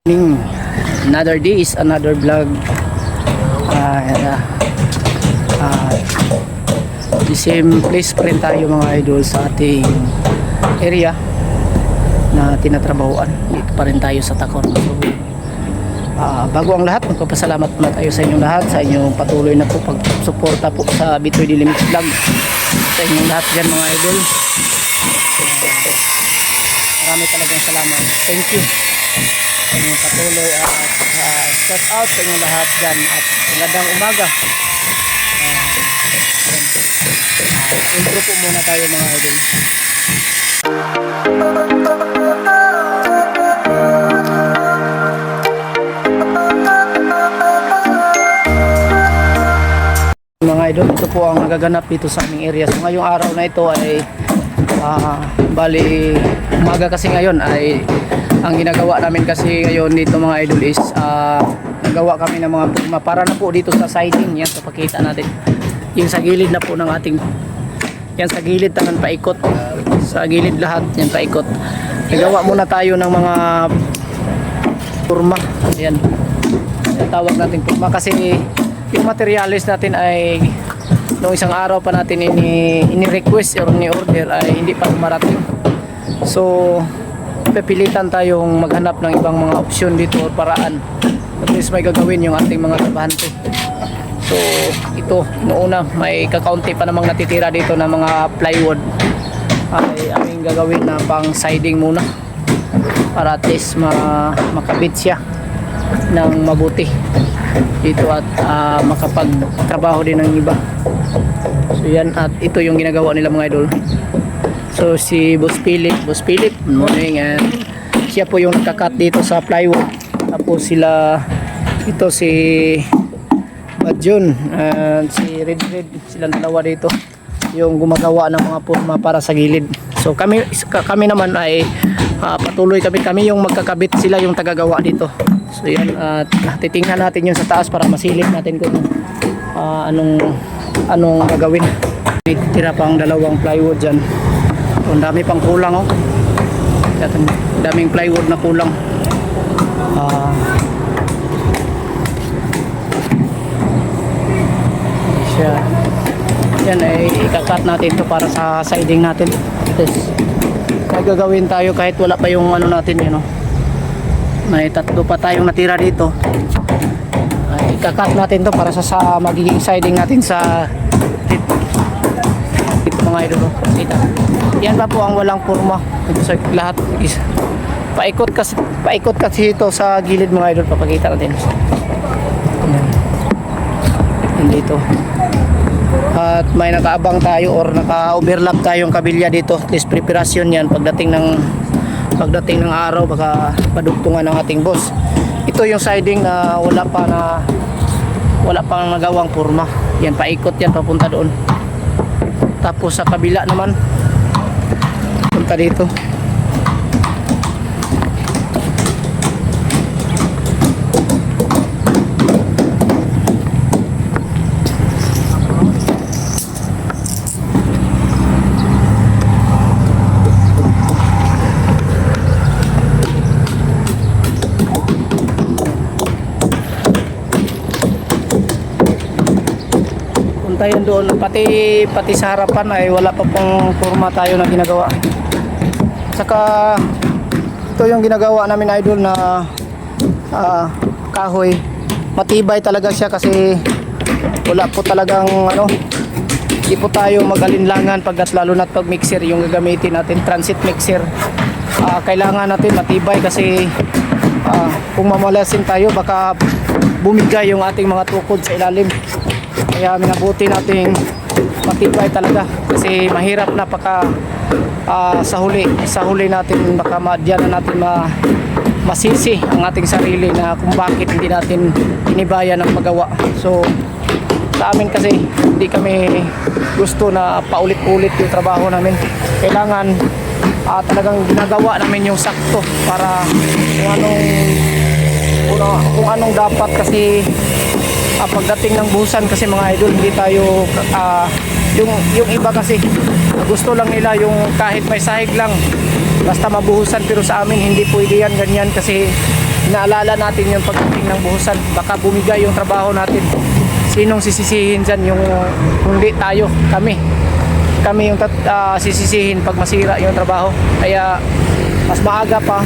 Another day is another vlog. The same place pa rin tayo mga idol sa ating area na tinatrabahuan. Dito pa rin tayo sa Tacor. So, bago ang lahat, magpapasalamat muna tayo sa inyong lahat, sa inyong patuloy na po pagsuporta po sa Bitoy Dilimit Vlog, sa inyong lahat dyan mga idol. Marami talagang salamat. Thank you sa inyong patuloy at shout out sa inyong lahat dyan at magandang umaga. Intro po muna tayo mga idol. Mga idol, ito po ang nagaganap dito sa aming area. So ngayong araw na ito ay bali umaga kasi ngayon ay ang ginagawa namin kasi ngayon dito mga idol is nagawa kami ng mga pugma para na po dito sa siding. Yan, so pakita natin yung sa gilid na po ng ating, yan sa gilid tangan paikot, sa gilid lahat yan paikot. Nagawa muna tayo ng mga purma. Yan, yung tawag natin purma kasi yung materials natin ay noong isang araw pa natin ini-request or ni-order ay hindi pa dumarating. So pipilitan tayong maghanap ng ibang mga opsyon dito o paraan at least may gagawin yung ating mga trabahante. So ito, noona may kakaunti pa namang natitira dito na mga plywood ay aming gagawin na pang siding muna para at least makabit siya ng mabuti dito at makapagtrabaho din ng iba. So yan, at ito yung ginagawa nila mga idol. So si Boss Philip, morning, and siya po yung nagka-cut dito sa plywood. Tapos sila, ito si Badjun and si Red, silang dalawa dito yung gumagawa ng mga purma para sa gilid. So kami naman ay patuloy kami yung magkakabit, sila yung tagagawa dito. So yan, at titingnan natin yung sa taas para masilip natin kung anong gagawin. May tira pang dalawang plywood dyan. So, ang dami pang kulang, oh. Daming plywood na kulang. Yan ay ikakat natin to para sa siding natin. Tapos gagawin tayo kahit wala pa yung ano natin, yun, oh. May tatlo pa tayong natira dito. Ay ikakat natin to para sa magiging siding natin sa mga idol, oh. Yan pa po ang walang purma ito sa lahat. Paikot kasi ito sa gilid mga idol, papakita natin. Yan dito. At may nakaabang tayo or naka-overlap tayong kabilya dito. At least preparasyon yan pagdating ng araw, baka padugtungan ng ating boss. Ito yung siding na wala pang nagawang purma. Yan, paikot yan papunta doon. Tapos sa kabila naman punta dito. Tayo doon, pati sa harapan ay wala pa pong purma tayo na ginagawa. Saka ito yung ginagawa namin idol na kahoy. Matibay talaga siya kasi wala po talagang hindi po tayo magalinlangan pagkat lalo na pag mixer yung gagamitin natin, transit mixer. Kailangan natin matibay kasi kung mamalasin tayo baka bumigay yung ating mga tukod sa ilalim. Kaya minabuti nating matibay talaga kasi mahirap na sa huli natin baka diyan na natin masisi ang ating sarili na kung bakit hindi natin inibayan ang magawa. So sa amin kasi hindi kami gusto na paulit-ulit yung trabaho namin. Kailangan talagang ginagawa namin yung sakto para kung anong dapat kasi pagdating ng buhusan kasi mga idol hindi tayo yung iba kasi gusto lang nila yung kahit may sahig lang basta mabuhusan, pero sa amin hindi pwede yan ganyan kasi inaalala natin yung pagdating ng buhusan, baka bumigay yung trabaho natin. Sinong sisisihin dyan? Yung hindi tayo, kami yung sisisihin pag masira yung trabaho. Kaya mas maaga pa,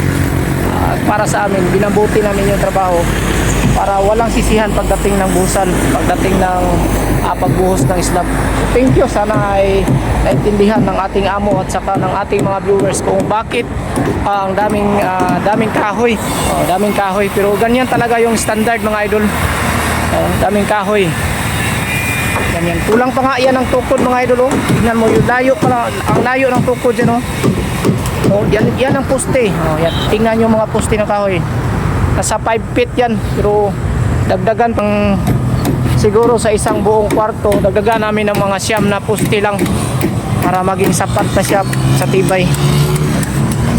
para sa amin, binabuti namin yung trabaho para walang sisihan pagdating ng buhusan, pagdating ng pagbuhos ng slab. Thank you, sana ay naintindihan ng ating amo at saka ng ating mga viewers kung bakit ang daming kahoy. Daming kahoy, pero ganyan talaga yung standard mga idol. Daming kahoy. Ganyan. Kulang pa nga yan ng tukod mga idol. Tingnan mo yung layo pa, ang layo ng tukod dyan. Yan ang poste. Yan. Tingnan nyo mga poste ng kahoy. Nasa 5 feet yan, pero dagdagan pang siguro sa isang buong kwarto, dagdagan namin ng mga siyam na poste lang para maging sapat na siya sa tibay.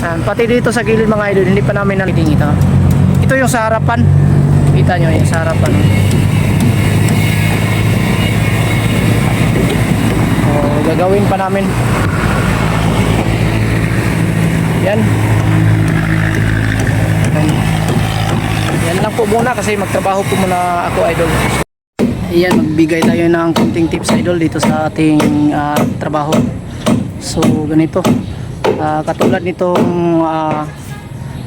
Pati dito sa gilid mga idol, hindi pa namin naliting ito. Ito yung sa harapan. Kita nyo yung sa harapan. Gagawin pa namin. Yan. Yan lang po muna kasi magtrabaho po muna ako idol. Ayan, magbigay tayo ng konting tips idol dito sa ating trabaho. So ganito, katulad nitong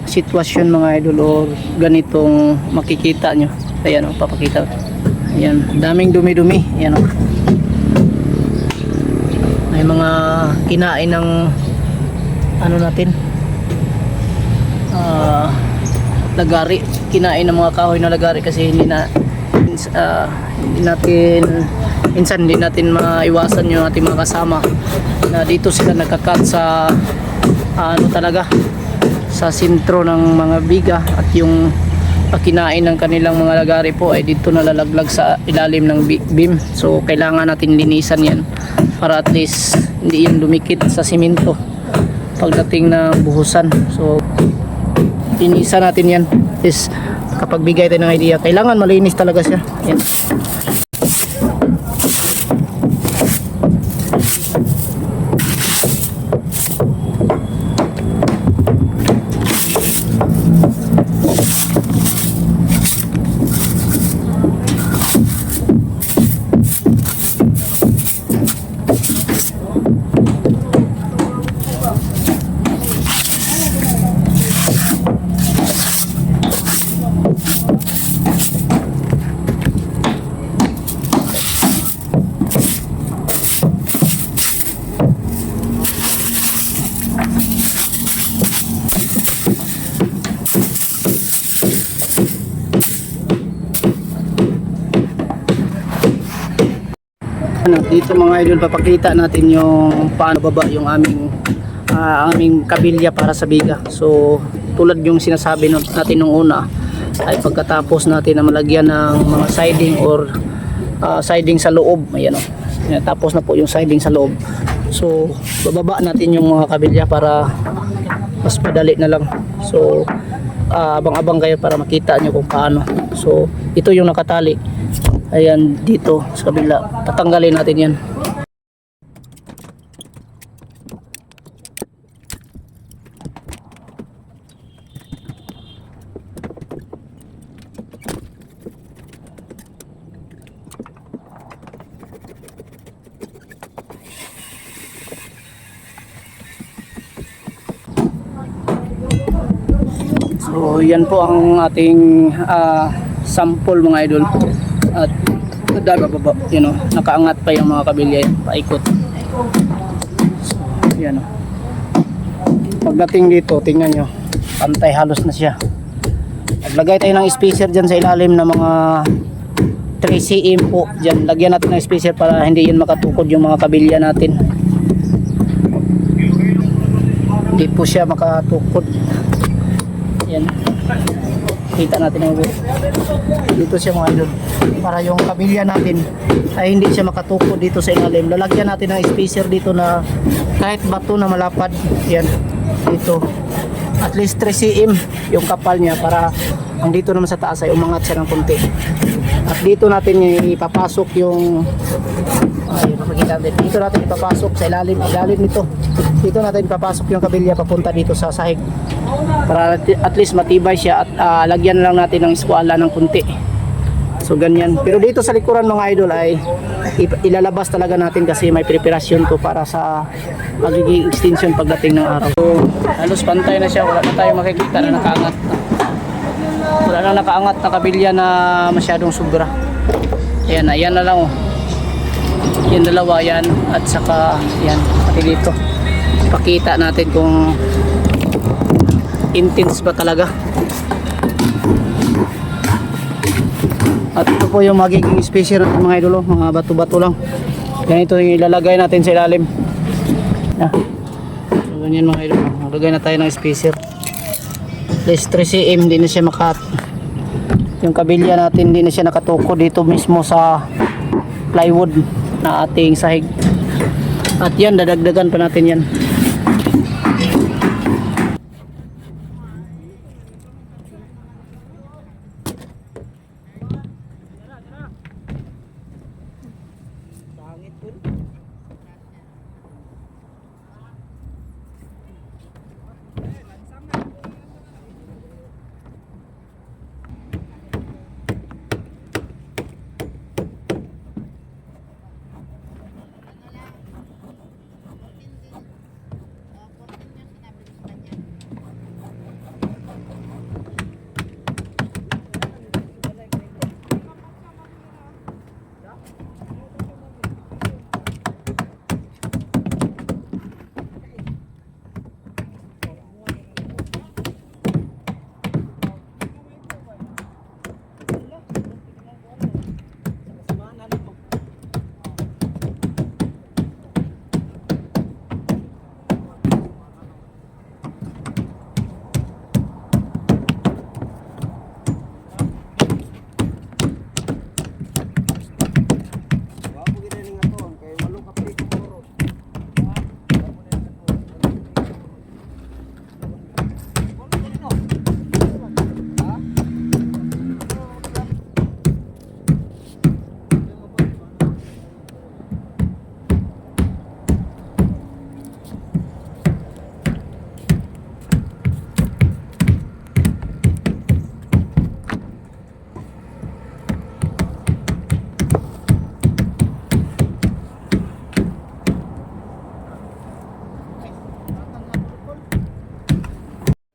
sitwasyon mga idol o ganitong makikita nyo. Ayan o, papakita. Ayan, daming dumi-dumi. Ayan o. May mga kinain ng ano natin, lagari, kinain ng mga kahoy na lagari kasi hindi natin maiwasan yung ating mga kasama na dito sila nagkakat sa talaga sa sentro ng mga biga, at yung kinain ng kanilang mga lagari po ay dito nalalaglag sa ilalim ng beam. So kailangan natin linisan yan para at least hindi yung dumikit sa simento pagdating ng buhusan. So linisan natin yan. Is kapag bigay tayo ng idea, kailangan malinis talaga siya. Yan. Dito mga idol, papakita natin yung paano baba yung aming kabilya para sa biga. So tulad yung sinasabi natin nung una, ay pagkatapos natin na malagyan ng mga siding or siding sa loob, ayan o, tapos na po yung siding sa loob. So bababa natin yung mga kabilya para mas madali na lang. So abang-abang kayo para makita nyo kung paano. So ito yung nakatali, ayan dito sa kabila, tatanggalin natin yan. So yan po ang ating sample mga idol. At baba, nakaangat pa yung mga kabilya, paikot. So yan o. Pagdating dito, tingnan nyo, pantay halos na siya. Naglagay tayo ng spacer dyan sa ilalim ng mga 3 cm po dyan. Lagyan natin ng spacer para hindi yun makatukod yung mga kabilya natin. Hindi po siya makatukod. Yan, kita natin ang dito siya mga idol, para yung kabilya natin ay hindi siya makatukod dito sa ilalim. Lalagyan natin ng spacer dito na kahit bato na malapad, yan dito, at least 3 cm yung kapal niya, para ang dito naman sa taas ay umangat siya ng konti. At dito natin ipapasok yung dito natin ipapasok sa ilalim nito. Dito natin ipapasok yung kabilya papunta dito sa sahig. para at least matibay siya at lagyan lang natin ng eskwala ng kunti. So ganyan. Pero dito sa likuran mga idol ay ilalabas talaga natin kasi may preparasyon to para sa magiging extension pagdating ng araw. So halos pantay na siya, wala na tayong makikita na nakaangat na. Wala na nakaangat na kabilya na masyadong sobra. Ayan, ayan na lang oh. Yan dalawa yan at saka yan pati dito. Ipakita natin kung intense ba talaga. At ito po yung magiging spacer natin mga idol, mga bato-bato lang. Ganito yung ilalagay natin sa ilalim. Yeah. So ganyan mga idol, lagay na tayo ng spacer. At least 3 cm, hindi na siya yung kabilya natin hindi na siya nakatuko dito mismo sa plywood na ating sahig. At yan, dadagdagan pa natin yan.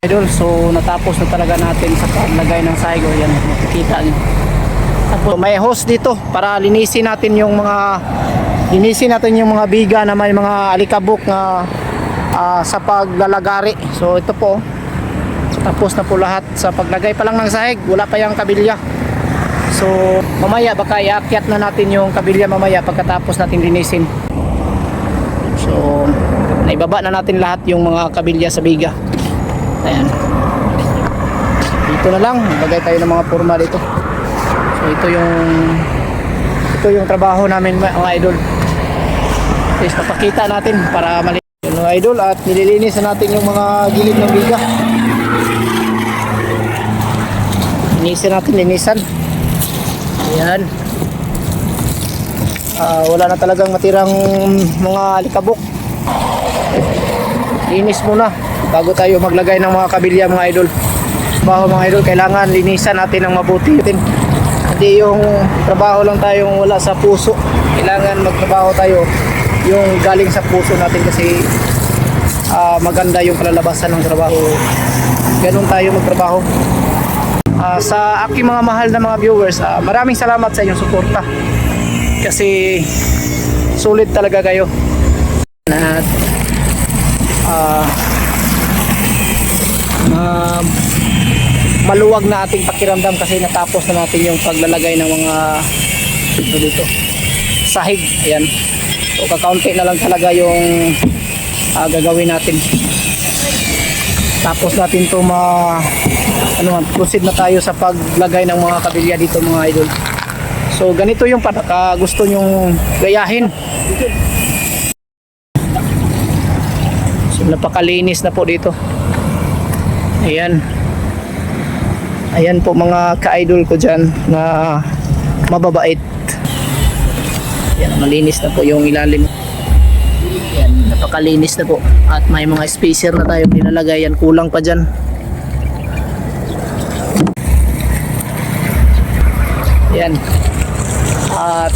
Idol, so natapos na talaga natin sa paglagay ng sahig. Yan, makikita niyo. Tapos may hose dito para linisin natin yung mga biga na may mga alikabok na sa paglalagari. So ito po, tapos na po lahat sa paglagay pa lang ng sahig, wala pa yung kabilya. So mamaya baka iakyat na natin yung kabilya mamaya pagkatapos natin linisin. So naibaba na natin lahat yung mga kabilya sa biga. Ayan. Dito na lang, maglagay tayo ng mga forma dito. So ito yung trabaho namin mga idol. Please napakita natin para malinis mga idol at nililinis na natin yung mga gilid ng biga. Linisan. Ayan. Wala na talagang matirang mga alikabok. Linis muna bago tayo maglagay ng mga kabilya mga idol. Trabaho mga idol, kailangan linisan natin ng mabuti. Hindi yung trabaho lang tayong wala sa puso. Kailangan magtrabaho tayo yung galing sa puso natin kasi maganda yung kalalabasan ng trabaho. Ganun tayo magtrabaho. Sa aking mga mahal na mga viewers, maraming salamat sa inyong suporta. Kasi sulit talaga kayo. At maluwag na ating pakiramdam kasi natapos na natin yung paglalagay ng mga dito sahig. Ayan, so kakaunti na lang talaga yung gagawin natin. Tapos natin to proceed na tayo sa paglagay ng mga kabilya dito mga idol. So ganito yung gusto nyong gayahin. So napakalinis na po dito. Ayan po mga ka-idol ko dyan na mababait. Ayan, malinis na po yung ilalim. Ayan, napakalinis na po. At may mga spacer na tayong nilalagay, yan kulang pa dyan. Yan. At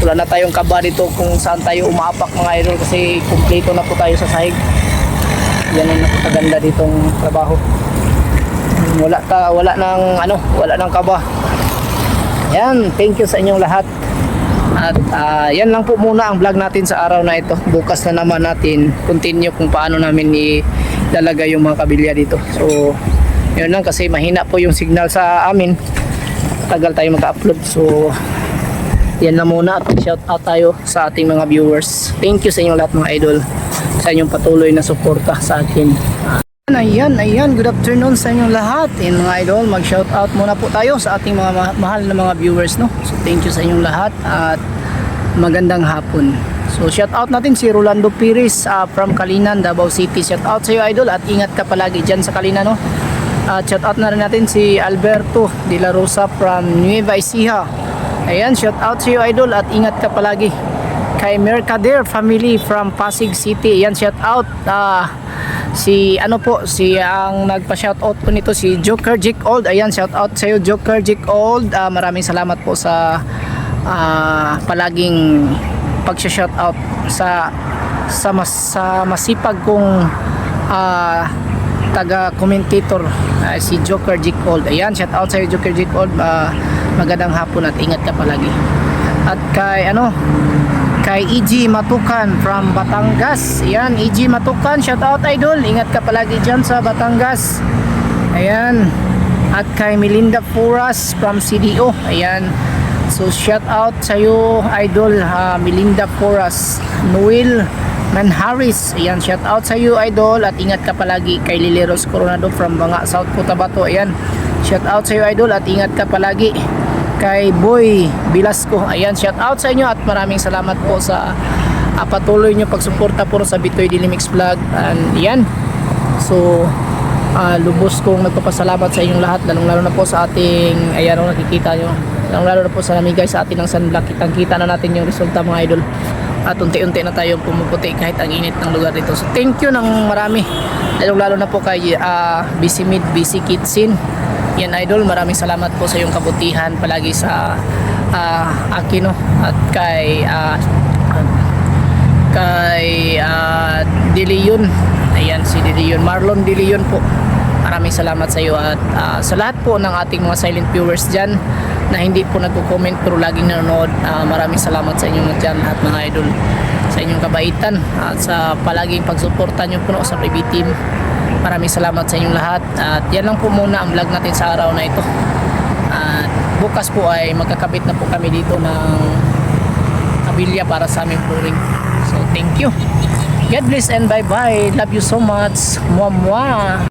wala na tayong kaba dito kung saan tayo umaapak mga idol, kasi kumpleto na po tayo sa sahig. Yan ang napakaganda ditong trabaho. Wala nang kaba. Yan, thank you sa inyong lahat. At yan lang po muna ang vlog natin sa araw na ito. Bukas na naman natin continue kung paano namin ilalagay yung mga kabilya dito. So yun lang, kasi mahina po yung signal sa amin, tagal tayo mag-upload. So yan na muna, at shout out tayo sa ating mga viewers. Thank you sa inyong lahat mga idol, sa inyong patuloy na suporta sa akin. Ayan, good afternoon sa inyong lahat. And mga idol, mag-shout out muna po tayo sa ating mga mahal na mga viewers, no? So thank you sa inyong lahat at magandang hapon. So shout out natin si Rolando Pires from Kalinan, Davao City. Shout out sa iyo idol, at ingat ka palagi dyan sa Kalinan, no? At shout out na rin natin si Alberto de la Rosa from Nueva Ecija. Ayan, shout out sa iyo idol, at ingat ka palagi. Kay Mercader family from Pasig City. Ayan, shout out si ang nagpa-shoutout po nito, si Joker Jick Old. Ayan, shoutout sa iyo Joker Jick Old. Maraming salamat po sa palaging pag-shoutout sa masipag kong taga-commentator, si Joker Jick Old. Ayan, shoutout sa iyo Joker Jick Old. Magandang hapon at ingat ka palagi. At kay EG Matukan from Batangas. Ayan, EG Matukan, shout out idol, ingat ka palagi dyan sa Batangas. Ayan. At kay Melinda Furas from CDO. Ayan, so shout out sa iyo idol, Melinda Furas. Noel Manharis, ayan, shout out sa iyo idol, at ingat ka palagi. Kay Lileros Coronado from Banga, South Cotabato. Ayan, shout out sa iyo idol, at ingat ka palagi. Kay Boy Bilasco, ayan, shout out sa inyo, at maraming salamat po sa patuloy nyo pagsuporta po sa Bitoy Dilimix Vlog. And yan, so lubos kong nagpapasalamat sa inyong lahat, lalong-lalo na po sa ating, ayan, nakikita nyo, lalong-lalo na po sa namigay sa atin ng sunblock. Kitang-kita na natin yung resulta mga idol, at unti-unti na tayo pumuputi kahit ang init ng lugar dito. So thank you ng marami, lalong-lalo na po kay BC Mid, BC Kitsin. Yan idol, maraming salamat po sa iyong kabutihan palagi sa akin, no? At kay Dilion. Ayan, si Dilion, Marlon Dilion po. Maraming salamat sa iyo, at sa lahat po ng ating mga silent viewers dyan na hindi po nagko-comment pero laging nanonood, maraming salamat sa inyong dyan lahat mga idol, sa inyong kabaitan at sa palaging pagsuporta nyo po sa PB Team. Maraming salamat sa inyong lahat, at yan lang po muna ang vlog natin sa araw na ito. At bukas po ay magkakabit na po kami dito ng kabilya para sa aming flooring. So thank you, God bless and bye bye, love you so much, mwah mwah.